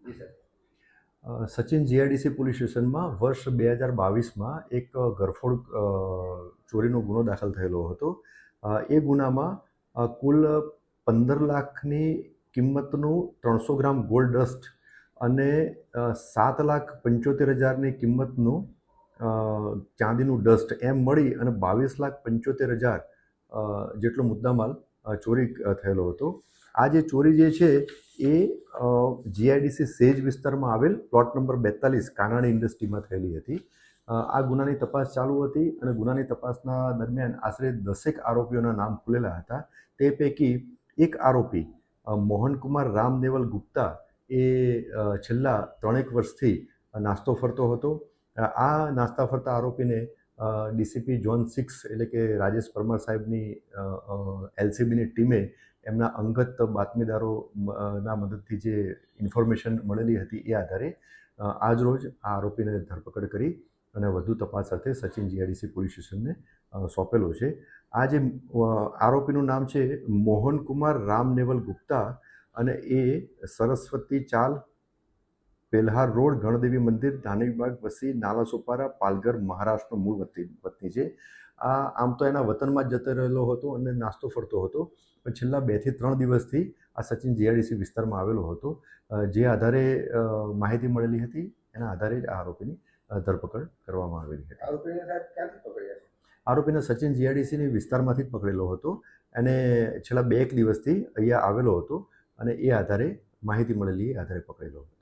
જી sir. Sachin GIDC police સ્ટેશનમાં વર્ષ 2022માં એક ઘરફોડ ચોરીનો ગુનો દાખલ થયેલો હતો. એ ગુનામાં કુલ 15 લાખની કિંમતનું 300 ગ્રામ ગોલ્ડ ડસ્ટ અને 7,75,000ની કિંમતનું ચાંદીનું ડસ્ટ એમ મળી અને 22,75,000 જેટલો મુદ્દામાલ ચોરી થયેલો હતો. આ જે ચોરી જે છે એ જીઆઈડીસી સેજ વિસ્તારમાં આવેલ પ્લોટ નંબર 42 કાનાણી ઇન્ડસ્ટ્રીમાં થયેલી હતી. આ ગુનાની તપાસ ચાલુ હતી અને ગુનાની તપાસના દરમિયાન આશરે 10 આરોપીઓના નામ ખુલેલા હતા. તે પૈકી એક આરોપી મોહનકુમાર રામનેવલ ગુપ્તા એ છેલ્લા 3 વર્ષથી નાસ્તો ફરતો હતો. આ નાસ્તા ફરતા આરોપીને ડીસીપી ઝોન 6 એટલે કે રાજેશ પરમાર સાહેબની એલસીબીની ટીમે એમના અંગત બાતમીદારોના મદદથી જે ઇન્ફોર્મેશન મળેલી હતી એ આધારે આજરોજ આ આરોપીને ધરપકડ કરી અને વધુ તપાસ સાથે સચિન જીઆઈડીસી પોલીસ સ્ટેશનને સોંપેલો છે. આ જે આરોપીનું નામ છે મોહનકુમાર રામનેવલ ગુપ્તા અને એ સરસ્વતી ચાલ, પેલ્હાર રોડ, ગણદેવી મંદિર, ધાનીબાગ વસી, નાલાસોપારા, પાલઘર, મહારાષ્ટ્રનો મૂળ વતની છે. આ આમ તો એના વતનમાં જ જતો રહેલો હતો અને નાસ્તો ફરતો હતો, પણ છેલ્લા 2 થી 3 દિવસથી આ સચિન જીઆઈડીસી વિસ્તારમાં આવેલો હતો. જે આધારે માહિતી મળેલી હતી એના આધારે જ આ આરોપીની ધરપકડ કરવામાં આવેલી હતી. આરોપીને સાહેબ ક્યાંથી પકડ્યા છે? આરોપીને સચિન જીઆઈડીસીની વિસ્તારમાંથી જ પકડેલો હતો અને છેલ્લા 2 દિવસથી અહીંયા આવેલો હતો અને એ આધારે માહિતી મળેલી આધારે પકડેલો હતો.